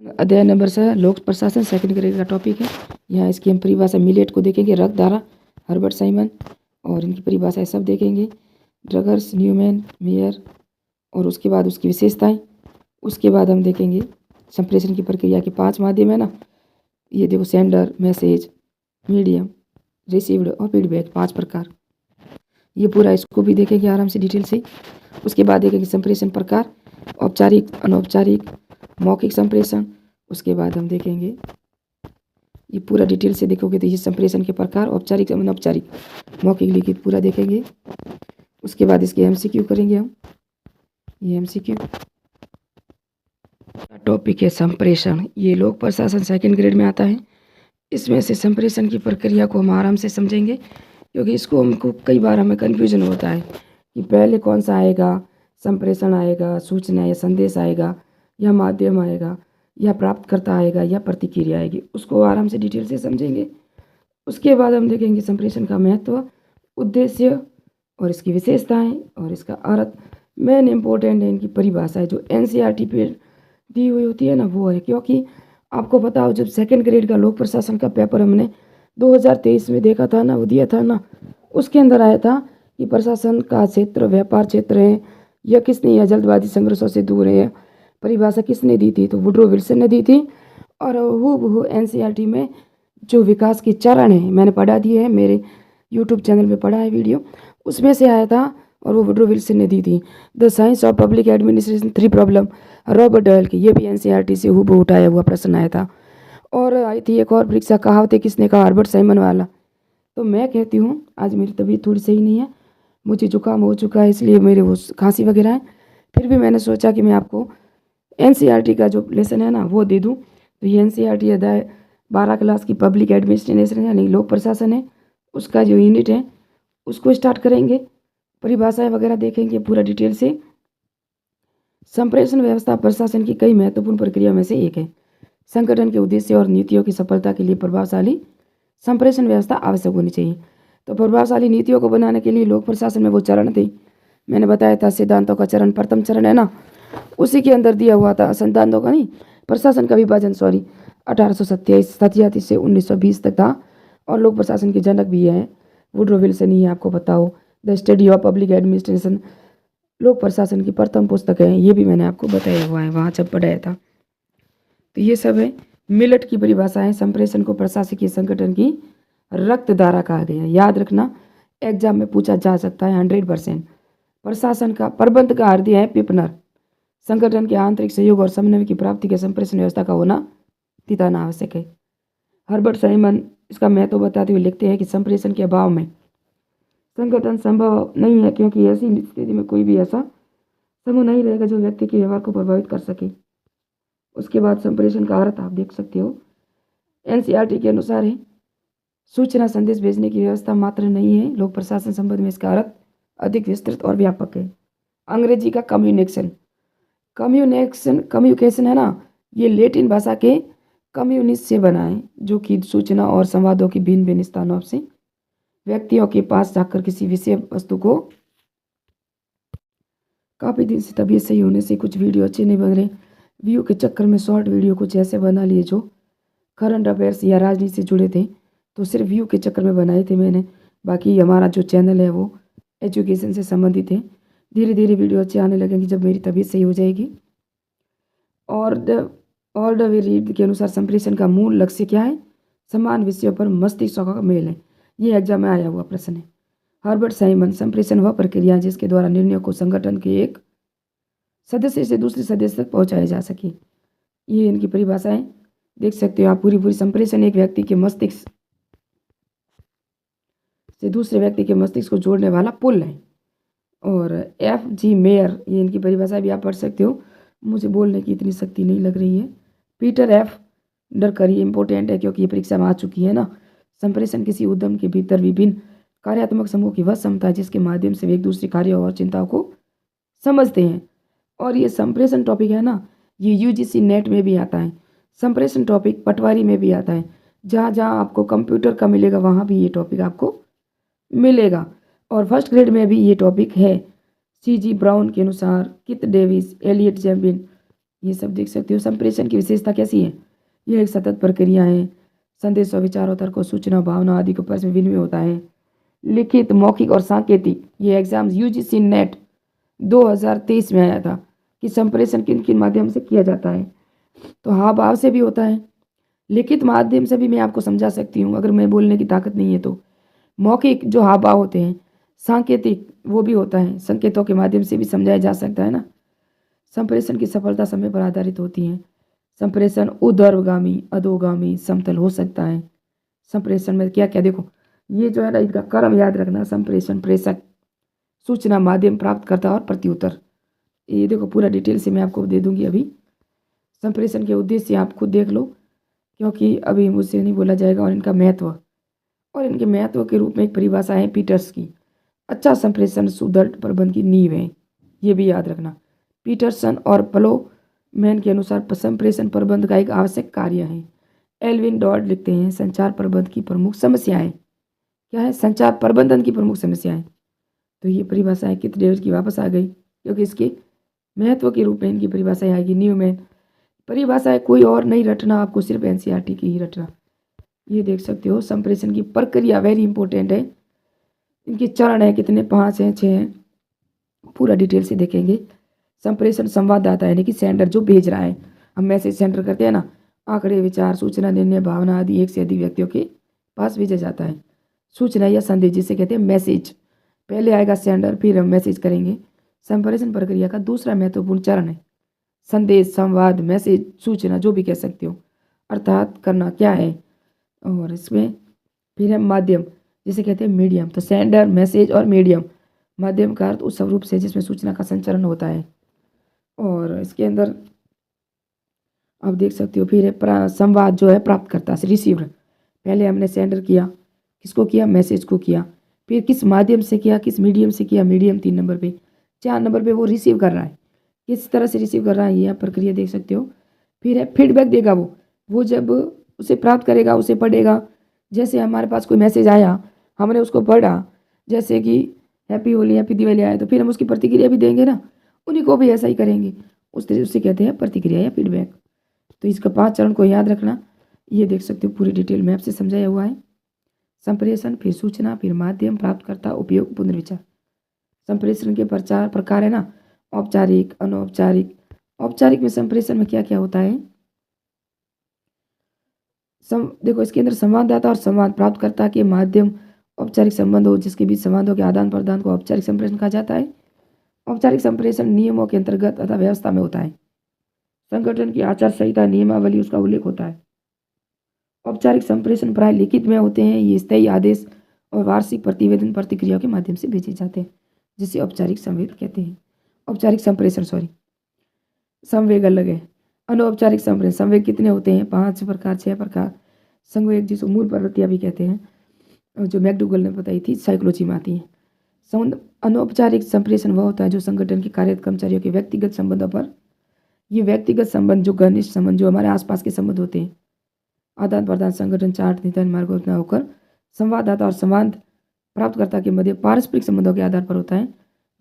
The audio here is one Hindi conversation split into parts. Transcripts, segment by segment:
अध्याय नंबर 6 लोक प्रशासन सेकंड ग्रेड का टॉपिक है। यहाँ इसकी हम परिभाषा मिलेट को देखेंगे, रक्त धारा हर्बर्ट साइमन, और इनकी परिभाषाएं सब देखेंगे, ड्रगर्स, न्यूमैन, मेयर, और उसके बाद उसकी विशेषताएं। उसके बाद हम देखेंगे संप्रेषण की प्रक्रिया के 5 माध्यम है ना, ये देखो, सेंडर, मैसेज, मीडियम, रिसीव्ड और फीडबैक, 5 प्रकार। ये पूरा इसको भी देखेंगे आराम से डिटेल से। उसके बाद देखेंगे संप्रेषण प्रकार, औपचारिक, अनौपचारिक, मौखिक संप्रेषण। उसके बाद हम देखेंगे, ये पूरा डिटेल से देखोगे तो ये संप्रेषण के प्रकार, औपचारिक, अनौपचारिक, मौखिक, लिखित, पूरा देखेंगे। उसके बाद इसके एमसीक्यू करेंगे हम। ये एमसीक्यू टॉपिक है संप्रेषण। ये लोक प्रशासन सेकंड ग्रेड में आता है। इसमें से संप्रेषण की प्रक्रिया को हम आराम से समझेंगे, क्योंकि इसको हमको कई बार हमें कन्फ्यूजन होता है कि पहले कौन सा आएगा, संप्रेषण आएगा, सूचना या संदेश आएगा, या माध्यम आएगा, या प्राप्तकर्ता आएगा, या प्रतिक्रिया आएगी। उसको आराम से डिटेल से समझेंगे। उसके बाद हम देखेंगे संप्रेषण का महत्व, उद्देश्य और इसकी विशेषताएं और इसका अर्थ। मेन इम्पोर्टेंट है इनकी परिभाषाएं जो एनसीईआरटी पे दी हुई होती है ना, वो है। क्योंकि आपको पता हो, जब सेकंड ग्रेड का लोक प्रशासन का पेपर हमने 2023 में देखा था ना, वो दिया था ना, उसके अंदर आया था कि प्रशासन का क्षेत्र व्यापार क्षेत्र है या किसने, या जल्दबाजी संघर्षों से दूर है, परिभाषा किसने दी थी, तो वुड्रो विल्सन ने दी थी। और वो एनसीईआरटी में जो विकास के चरण है, मैंने पढ़ा दिए है, मेरे यूट्यूब चैनल पे पढ़ा है वीडियो, उसमें से आया था, और वो वुड्रो विल्सन ने दी थी। The science of public administration 3 problem, Robert Doyle की, ये भी एनसीईआरटी से हूबहू उठाया हुआ प्रश्न आया था। और आई थी एक और परीक्षा, कहावतें किसने कहा, हर्बर्ट साइमन वाला। तो मैं कहती हूँ, आज मेरी तबीयत थोड़ी सही नहीं है, मुझे जुकाम हो चुका है, इसलिए मेरे वो खांसी वगैरह है। फिर भी मैंने सोचा कि मैं आपको एनसीईआरटी का जो लेसन है ना, वो दे दूँ। तो ये एनसीईआरटी अध्याय 12 क्लास की पब्लिक एडमिनिस्ट्रेशन यानी लोक प्रशासन है, उसका जो यूनिट है उसको स्टार्ट करेंगे। परिभाषाएं वगैरह देखेंगे पूरा डिटेल से। संप्रेषण व्यवस्था प्रशासन की कई महत्वपूर्ण प्रक्रिया में से एक है। संगठन के उद्देश्य और नीतियों की सफलता के लिए प्रभावशाली संप्रेषण व्यवस्था आवश्यक होनी चाहिए। तो प्रभावशाली नीतियों को बनाने के लिए लोक प्रशासन में वो चरण थे, मैंने बताया था, सिद्धांतों का चरण, प्रथम चरण है ना, उसी के अंदर दिया हुआ था, सिद्धांतों का नहीं, प्रशासन का विभाजन, 1887 से 1920 तक था। और लोक प्रशासन के जनक भी है वुड्रो विल्सन ही है, आपको पता हो। The study of public administration लोक प्रशासन की प्रथम पुस्तक है, ये भी मैंने आपको बताया हुआ है वहाँ जब पढ़ाया था। तो ये सब है। मिलेट की परिभाषा है, संप्रेषण को प्रशासकीय संगठन की रक्त धारा कहा गया है। याद रखना, एग्जाम में पूछा जा सकता है 100%। प्रशासन का प्रबंध का अर्थ है पिपनर, संगठन के आंतरिक सहयोग और समन्वय की प्राप्ति के संप्रेषण व्यवस्था का होना तिताना आवश्यक है। हर्बर्ट साइमन इसका महत्व बताते हुए लिखते हैं कि संप्रेषण के अभाव में संगठन संभव नहीं है, क्योंकि ऐसी स्थिति में कोई भी ऐसा समूह नहीं रहेगा जो व्यक्ति के व्यवहार को प्रभावित कर सके। उसके बाद संप्रेषण का अर्थ आप देख सकते हो, एनसीईआरटी के अनुसार है सूचना संदेश भेजने की व्यवस्था मात्र नहीं है, लोक प्रशासन संबंध में इसका अर्थ अधिक विस्तृत और व्यापक है। अंग्रेजी का कम्युनिकेशन है ना, ये लैटिन भाषा के कम्युनिस्ट से बना है, जो कि सूचना और संवादों की भिन्न भिन्न स्थानों से व्यक्तियों के पास जाकर किसी विषय वस्तु को, काफ़ी दिन से तबीयत सही होने से कुछ वीडियो अच्छे नहीं बन रहे, व्यू के चक्कर में शॉर्ट वीडियो कुछ ऐसे बना लिए जो करंट अफेयर्स या राजनीति से जुड़े थे, तो सिर्फ व्यू के चक्कर में बनाए थे मैंने। बाकी हमारा जो चैनल है वो एजुकेशन से संबंधित है। धीरे धीरे वीडियो अच्छे आने लगेंगे जब मेरी तबीयत सही हो जाएगी। और द वे रीड के अनुसार संप्रेषण का मूल लक्ष्य क्या है, समान विषयों पर मस्तिष्क का मेल है। ये एग्जाम में आया हुआ प्रश्न है। हर्बर्ट साइमन, संप्रेषण वह प्रक्रिया जिसके द्वारा निर्णयों को संगठन के एक सदस्य से दूसरे सदस्य तक पहुंचाया जा सके। ये इनकी परिभाषाएं देख सकते हो आप पूरी। संप्रेषण एक व्यक्ति के मस्तिष्क से दूसरे व्यक्ति के मस्तिष्क को जोड़ने वाला पुल है। और F.G. मेयर, ये इनकी परिभाषा भी आप पढ़ सकते हो, मुझे बोलने की इतनी शक्ति नहीं लग रही है। पीटर एफ डरकरी इंपॉर्टेंट है क्योंकि ये परीक्षा में आ चुकी है ना। संप्रेषण किसी उद्यम के भीतर विभिन्न कार्यात्मक समूह की वह क्षमता है जिसके माध्यम से वे एक दूसरे कार्यों और चिंताओं को समझते हैं। और ये संप्रेषण टॉपिक है ना, ये यूजीसी नेट में भी आता है। संप्रेषण टॉपिक पटवारी में भी आता है। जहाँ जहाँ आपको कंप्यूटर का मिलेगा वहाँ भी ये टॉपिक आपको मिलेगा। और फर्स्ट ग्रेड में भी ये टॉपिक है। C.G. ब्राउन के अनुसार, कित डेविस, एलियट जैम्बिन, ये सब देख सकते हो। संप्रेषण की विशेषता कैसी है? यह एक सतत प्रक्रिया है। संदेश और विचारों, तर्कों, सूचना, भावना आदि को परस्पर में विनिमय होता है। लिखित, मौखिक और सांकेतिक। ये एग्जाम यूजीसी नेट 2023 में आया था कि संप्रेषण किन किन माध्यम से किया जाता है। तो हाव भाव से भी होता है, लिखित माध्यम से भी मैं आपको समझा सकती हूँ अगर मैं बोलने की ताकत नहीं है तो। मौखिक जो हाव भाव होते हैं, सांकेतिक वो भी होता है, संकेतों के माध्यम से भी समझाया जा सकता है ना। संप्रेषण की सफलता समय पर आधारित होती है। संप्रेषण ऊर्ध्वगामी, अधोगामी, समतल हो सकता है। संप्रेषण में क्या क्या देखो, ये जो है ना इनका क्रम याद रखना। संप्रेषण, प्रेषक, सूचना, माध्यम, प्राप्तकर्ता और प्रत्युत्तर। ये देखो पूरा डिटेल से मैं आपको दे दूंगी अभी। संप्रेषण के उद्देश्य आप खुद देख लो, क्योंकि अभी मुझसे नहीं बोला जाएगा। और इनके महत्व के रूप में एक परिभाषा है पीटर्स की। अच्छा संप्रेषण सुदृढ़ प्रबंध की नींव है, ये भी याद रखना। पीटरसन और प्लोमैन के अनुसार संप्रेषण प्रबंध का एक आवश्यक कार्य है। एल्विन डॉड लिखते हैं संचार प्रबंध की प्रमुख समस्याएं। क्या है? संचार प्रबंधन की प्रमुख समस्याएं। तो ये परिभाषा है कित डेविड की वापस आ गई, क्योंकि इसके महत्व के रूप में इनकी परिभाषा आएगी। न्यू में परिभाषा है, कोई और नहीं रटना, आपको सिर्फ एनसीईआरटी की ही रटना। ये देख सकते हो संप्रेषण की प्रक्रिया वेरी इंपॉर्टेंट है। इनके चरण है कितने, 5 हैं, 6 हैं, पूरा डिटेल से देखेंगे। संप्रेषण संवाददाता यानी कि सेंडर जो भेज रहा है, हम मैसेज सेंडर करते हैं ना, आंकड़े, विचार, सूचना, निर्णय, भावना आदि एक से अधिक व्यक्तियों के पास भेजा जाता है। सूचना या संदेश जिसे कहते हैं मैसेज, पहले आएगा सेंडर फिर हम मैसेज करेंगे। संप्रेषण प्रक्रिया का दूसरा महत्वपूर्ण चरण है संदेश, संवाद, मैसेज, सूचना जो भी कह सकते हो, अर्थात करना क्या है। और इसमें फिर है माध्यम जिसे कहते हैं मीडियम। तो सेंडर, मैसेज और मीडियम। माध्यम का अर्थ उस स्वरूप से जिसमें सूचना का संचरण होता है। और इसके अंदर आप देख सकते हो फिर है संवाद जो है प्राप्तकर्ता से, रिसीवर। पहले हमने सेंडर किया, किसको किया? मैसेज को किया। फिर किस माध्यम से किया? किस मीडियम से किया? मीडियम 3 नंबर पे। 4 नंबर पे वो रिसीव कर रहा है, किस तरह से रिसीव कर रहा है, ये आप प्रक्रिया देख सकते हो। फिर है फीडबैक देगा वो जब उसे प्राप्त करेगा, उसे पढ़ेगा। जैसे हमारे पास कोई मैसेज आया, हमने उसको पढ़ा, जैसे कि हैप्पी होली, हैप्पी दिवाली आया, तो फिर हम उसकी प्रतिक्रिया भी देंगे ना, उन्हीं को भी ऐसा ही करेंगे। उसे कहते हैं प्रतिक्रिया या फीडबैक। तो इसका 5 चरण को याद रखना। ये देख सकते हो पूरी डिटेल में आपसे समझाया हुआ है। संप्रेषण, फिर सूचना, फिर माध्यम, प्राप्तकर्ता, उपयोग, पुनर्विचार। संप्रेषण के प्रकार है ना, औपचारिक, अनौपचारिक। औपचारिक में संप्रेषण में क्या क्या होता है, देखो इसके अंदर संवाददाता और संवाद प्राप्तकर्ता के माध्यम औपचारिक संबंध हो जिसके बीच संवादों के आदान प्रदान को औपचारिक संप्रेषण कहा जाता है। औपचारिक संप्रेषण नियमों के अंतर्गत अथवा व्यवस्था में होता है। संगठन की आचार संहिता, नियमावली, उसका उल्लेख होता है। औपचारिक संप्रेषण प्राय लिखित में होते हैं। ये स्थायी आदेश और वार्षिक प्रतिवेदन प्रतिक्रियाओं के माध्यम से भेजे जाते हैं, जिसे औपचारिक संवेद कहते हैं। औपचारिक संप्रेषण संवेग अलग है। अनौपचारिक संप्रेषण संवेग कितने होते हैं? 5 प्रकार, 6 प्रकार। संवेग जिसको मूल प्रवृत्तियां भी कहते हैं, जो मैकडूगल ने बताई थी, साइकोलॉजी में आती है। अनौपचारिक संप्रेषण वह होता है जो संगठन के कार्यरत कर्मचारियों के व्यक्तिगत संबंधों पर, ये व्यक्तिगत संबंध जो घनिष्ठ संबंध जो हमारे आसपास के संबंध होते हैं, आदान प्रदान, संगठन चार्ट, निदान मार्ग होकर संवाददाता और संवाद प्राप्तकर्ता के मध्य पारस्परिक संबंधों के आधार पर होता है,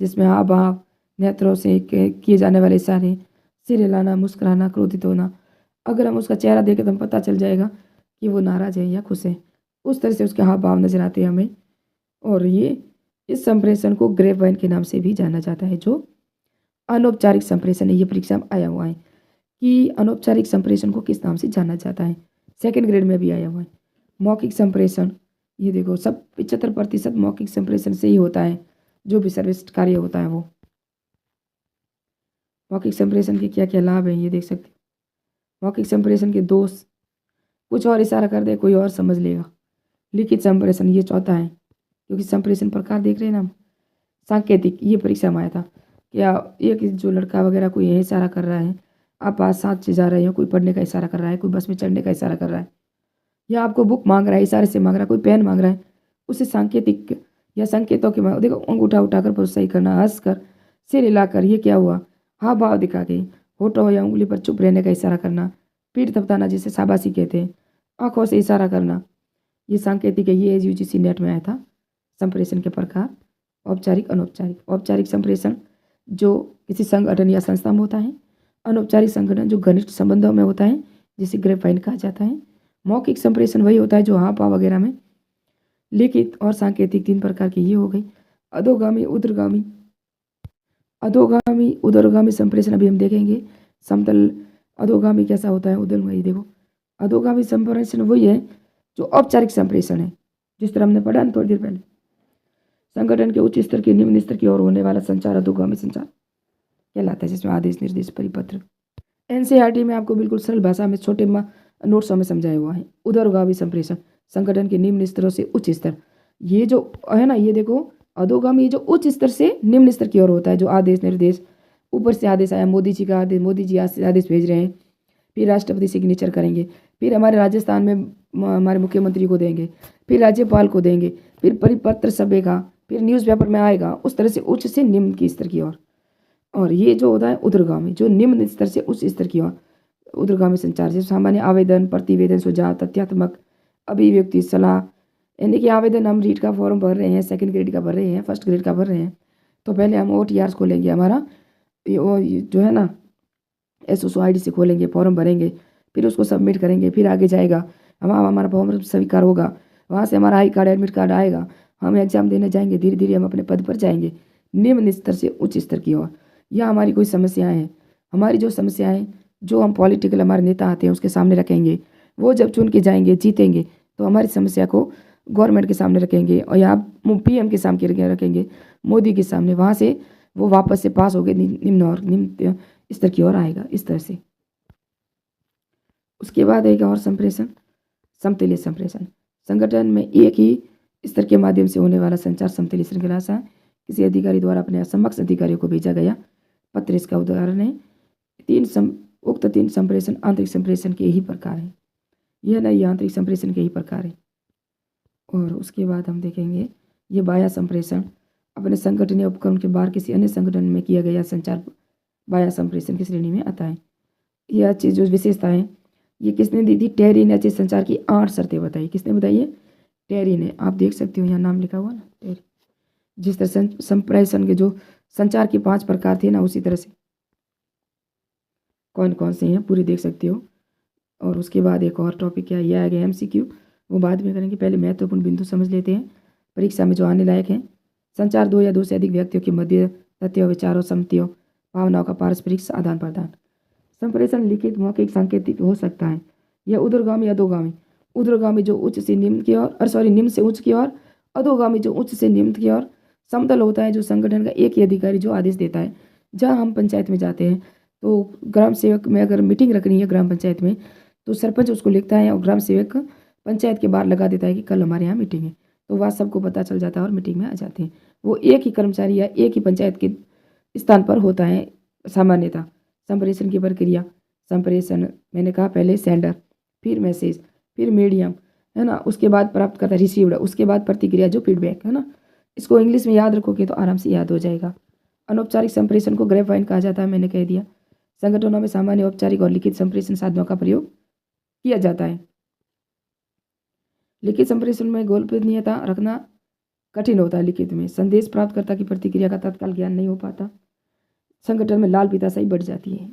जिसमें हाव भाव, नेत्रों से किए जाने वाले इशारे, सिर हिलाना, मुस्कुराना, क्रोधित होना। अगर हम उसका चेहरा देखें तो हम पता चल जाएगा कि वो नाराज है या खुश है, उस तरह से उसके हाव भाव नजर आते हैं हमें। और ये इस संप्रेषण को ग्रेप वाइन के नाम से भी जाना जाता है, जो अनौपचारिक संप्रेषण है। ये परीक्षा में आया हुआ है कि अनौपचारिक संप्रेषण को किस नाम से जाना जाता है, 2nd ग्रेड में भी आया हुआ है। मौखिक संप्रेषण, ये देखो सब 75% मौखिक संप्रेषण से ही होता है, जो भी सर्वश्रेष्ठ कार्य होता है वो। मौखिक संप्रेषण के क्या क्या लाभ हैं ये देख सकते हो। मौखिक संप्रेषण के दोष, कुछ और इशारा कर दे कोई और समझ लेगा। लिखित संप्रेषण ये चौथा है, क्योंकि संप्रेषण प्रकार देख रहे हैं ना हम। सांकेतिक, ये परीक्षा में आया था, क्या एक जो लड़का वगैरह कोई यह इशारा कर रहा है, आप आज साथ से जा रहे हो, कोई पढ़ने का इशारा कर रहा है, कोई बस में चढ़ने का इशारा कर रहा है, या आपको बुक मांग रहा है, इशारे से मांग रहा है, कोई पेन मांग रहा है, उसे सांकेतिक या संकेतों के देखो अंगूठा उठाकर प्रोत्साहित करना, हंस कर, सिर हिलाकर, ये क्या हुआ, हाव भाव दिखा के, होठों या उंगली पर चुप रहने का इशारा करना, पीठ थपथाना जिसे शाबाशी कहते हैं, आंखों से इशारा करना, ये सांकेतिक है। ये यूजीसी नेट में आया था। संप्रेषण के प्रकार औपचारिक, अनौपचारिक। औपचारिक संप्रेषण जो किसी संगठन या संस्था में होता है। अनौपचारिक संगठन जो घनिष्ठ संबंधों में होता है, जिसे ग्रेपवाइन कहा जाता है। मौखिक संप्रेषण वही होता है जो हाँ पाव वगैरह में। लिखित और सांकेतिक 3 प्रकार की ये हो गई। अधोगामी उर्ध्वगामी उर्ध्वगामी संप्रेषण अभी हम देखेंगे। समतल अधोगामी कैसा होता है, उर्ध्वगामी देखो। अधोगामी संप्रेषण वही है जो औपचारिक संप्रेषण है, जिस तरह हमने पढ़ा ना थोड़ी देर पहले। संगठन के उच्च स्तर के निम्न स्तर की ओर होने वाला संचार अधोगामी संचार कहलाता है, जिसमें आदेश निर्देश परिपत्र। एनसीईआरटी में आपको बिल्कुल सरल भाषा में छोटे नोट्सों में समझाया हुआ है। उर्ध्वगामी संप्रेषण संगठन के निम्न स्तरों से उच्च स्तर, ये जो है ना, ये देखो अधोगामी जो उच्च स्तर से निम्न स्तर की ओर होता है, जो आदेश निर्देश, ऊपर से आदेश आया, मोदी जी का आदेश, मोदी जी आदेश भेज रहे हैं, फिर राष्ट्रपति सिग्नेचर करेंगे, फिर हमारे राजस्थान में हमारे मुख्यमंत्री को देंगे, फिर राज्यपाल को देंगे, फिर परिपत्र सभेगा, फिर न्यूज़पेपर में आएगा। उस तरह से उच्च से निम्न की स्तर की ओर। और ये जो होता है उर्ध्वगामी, जो निम्न स्तर से उच्च स्तर की ओर, उर्ध्वगामी संचार जैसे सामान्य आवेदन, प्रतिवेदन, सुझाव, तथ्यात्मक अभिव्यक्ति, सलाह। यानी कि आवेदन हम रीट का फॉर्म भर रहे हैं, सेकंड ग्रेड का भर रहे हैं, फर्स्ट ग्रेड का भर रहे हैं, तो पहले हम OTRs खोलेंगे, हमारा ये जो है ना SSO-ID से खोलेंगे, फॉर्म भरेंगे, फिर उसको सबमिट करेंगे, फिर आगे जाएगा, हमारा फॉर्म स्वीकार होगा, वहाँ से हमारा आई कार्ड, एडमिट कार्ड आएगा, हम एग्जाम देने जाएंगे, धीरे धीरे हम अपने पद पर जाएंगे निम्न स्तर से उच्च स्तर की ओर। या हमारी कोई समस्याएं हैं, हमारी जो समस्याएं जो हम पॉलिटिकल हमारे नेता आते हैं उसके सामने रखेंगे, वो जब चुन के जाएंगे, जीतेंगे, तो हमारी समस्या को गवर्नमेंट के सामने रखेंगे और यहाँ PM के सामने रखेंगे, मोदी के सामने, वहाँ से वो वापस से पास होकर निम्न स्तर की ओर आएगा, इस तरह से। उसके बाद एक और संप्रेषण, समतलीय संप्रेषण। संगठन में एक ही स्तर के माध्यम से होने वाला संचार समतलीय श्रृंखला सा, किसी अधिकारी द्वारा अपने समक्ष अधिकारियों को भेजा गया पत्र इसका उदाहरण है। उक्त तीन संप्रेषण आंतरिक संप्रेषण के ही प्रकार हैं। यह नहीं, आंतरिक संप्रेषण के ही प्रकार है। और उसके बाद हम देखेंगे ये बाह्य संप्रेषण, अपने संगठन या उपक्रम के बाहर किसी अन्य संगठन में किया गया संचार बाह्य संप्रेषण की श्रेणी में आता है। यह चीज़ जो विशेषता है ये किसने दी थी? टेरी ने अच्छे संचार की 8 शर्तें बताई। किसने बताई है? टेरी ने। आप देख सकते हो यहाँ नाम लिखा हुआ ना, टेरी। जिस तरह संप्रेषण के जो संचार के 5 प्रकार थे ना, उसी तरह से कौन कौन से हैं पूरी देख सकते हो। और उसके बाद एक और टॉपिक क्या है, यह आ गया MCQ, वो बाद में करेंगे। पहले महत्वपूर्ण बिंदु समझ लेते हैं परीक्षा में जो आने लायक हैं। संचार 2 या 2 से अधिक व्यक्तियों के मध्य तथ्यों, विचारों, सम्मतियों, भावनाओं का पारस्परिक आदान प्रदान। संप्रेषण लिखित, मौखिक, सांकेतिक हो सकता है। यह उर्ध्वगामी, अधोगामी। उर्ध्वगामी जो उच्च से निम्न की ओर, निम्न से उच्च की ओर। अधोगामी जो उच्च से निम्न की ओर। समतल होता है जो संगठन का एक ही अधिकारी जो आदेश देता है। जहाँ हम पंचायत में जाते हैं तो ग्राम सेवक में अगर मीटिंग रखनी है ग्राम पंचायत में, तो सरपंच उसको लिखता है और ग्राम सेवक पंचायत के बाहर लगा देता है कि कल हमारे यहाँ मीटिंग है, तो वह सबको पता चल जाता है और मीटिंग में आ जाते हैं। वो एक ही कर्मचारी या एक ही पंचायत के स्थान पर होता है सामान्यतः। संप्रेषण की प्रक्रिया, संप्रेषण मैंने कहा पहले सेंडर, फिर मैसेज, फिर मीडियम, है ना, उसके बाद प्राप्तकर्ता रिसीव्ड, उसके बाद प्रतिक्रिया जो फीडबैक, है ना। इसको इंग्लिश में याद रखोगे तो आराम से याद हो जाएगा। अनौपचारिक संप्रेषण को ग्रेपवाइन कहा जाता है, मैंने कह दिया। संगठनों में सामान्य, औपचारिक और लिखित संप्रेषण साधनों का प्रयोग किया जाता है। लिखित संप्रेषण में गोपनीयता रखना कठिन होता है। लिखित में संदेश प्राप्तकर्ता की प्रतिक्रिया का तत्काल ज्ञान नहीं हो पाता। संगठन में लाल पिताशाही बढ़ जाती है।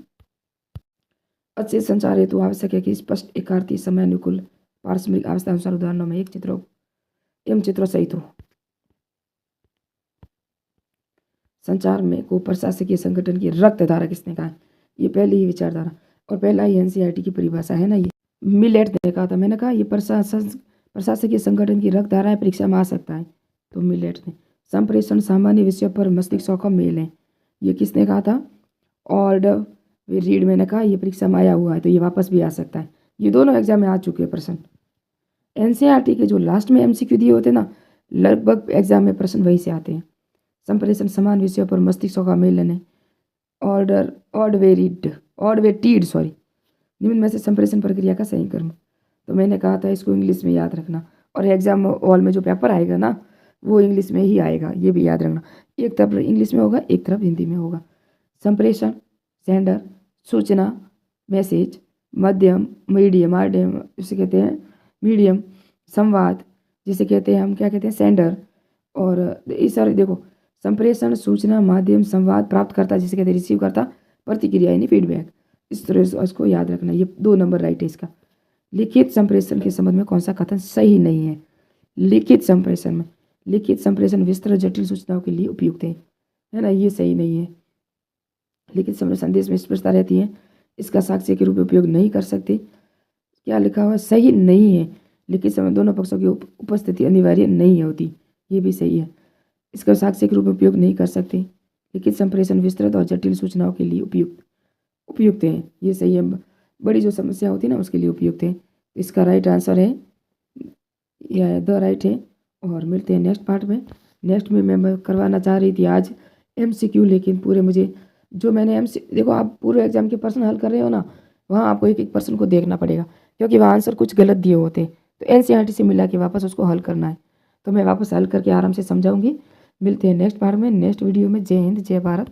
अच्छे संचार हेतु आवश्यक है कि स्पष्ट, एकार्थी, समय अनुकूल, पारस्परिक आवश्यकता अनुसार उदाहरणों में एक चित्रों एवं चित्रों सहित हो। संचार में को प्रशासकीय संगठन की रक्त धारा किसने कहा? ये पहली ही विचारधारा और पहला ही NCERT की परिभाषा है ना। ये मिलेट ने कहा था, मैंने कहा ये प्रशासकीय संगठन की रक्त धारा परीक्षा में आ सकता है, तो मिलेट ने। संप्रेषण सामान्य विषयों पर मस्तिष्कों का मेल है, ये किसने कहा था? Old read. मैंने कहा ये परीक्षा में आया हुआ है, तो ये वापस भी आ सकता है। ये दोनों एग्जाम में आ चुके हैं प्रश्न। NCERT के जो लास्ट में MCQ दिए होते ना, लगभग एग्जाम में प्रश्न वहीं से आते हैं। संप्रेषण समान विषयों पर मस्तिष्कों का मेल है। ऑडवेटीड निम्न में से संप्रेषण प्रक्रिया का सही क्रम। तो मैंने कहा था इसको इंग्लिश में याद रखना, और एग्जाम हॉल में जो पेपर आएगा ना वो इंग्लिश में ही आएगा, ये भी याद रखना। एक तरफ इंग्लिश में होगा, एक तरफ हिंदी में होगा। संप्रेषण, सेंडर, सूचना, मैसेज, मध्यम, मीडियम जिसे कहते हैं मीडियम, संवाद जिसे कहते हैं हम क्या कहते हैं सेंडर। और इस सारे देखो, संप्रेषण, सूचना, माध्यम, संवाद, प्राप्तकर्ता जिसे कहते हैं रिसीव करता, प्रतिक्रिया यानी फीडबैक। इस तरह से उसको याद रखना। ये 2 नंबर राइट है इसका। लिखित संप्रेषण के संबंध में कौन सा कथन सही नहीं है? लिखित संप्रेषण विस्तृत जटिल सूचनाओं के लिए उपयुक्त है ना, ये सही नहीं है। लिखित संदेश में स्पष्टता रहती है, इसका साक्ष्य के रूप में उपयोग नहीं कर सकते। क्या लिखा हुआ? सही नहीं है। लिखित समय दोनों पक्षों की उपस्थिति अनिवार्य नहीं होती, ये भी सही है। इसका साक्ष्य के रूप में उपयोग नहीं कर सकते। लिखित संप्रेषण विस्तृत और जटिल सूचनाओं के लिए उपयुक्त है, ये सही है। बड़ी जो समस्या होती है ना उसके लिए उपयुक्त है। इसका राइट आंसर है, यह द राइट है। और मिलते हैं नेक्स्ट पार्ट में। नेक्स्ट में मैं करवाना चाह रही थी आज MCQ, लेकिन पूरे मुझे जो मैंने देखो, आप पूरे एग्जाम के प्रश्न हल कर रहे हो ना, वहाँ आपको एक एक प्रश्न को देखना पड़ेगा, क्योंकि वहाँ आंसर कुछ गलत दिए होते हैं। तो NCERT से मिला के वापस उसको हल करना है। तो मैं वापस हल करके आराम से समझाऊंगी। मिलते हैं नेक्स्ट पार्ट में, नेक्स्ट वीडियो में। जय हिंद, जय भारत।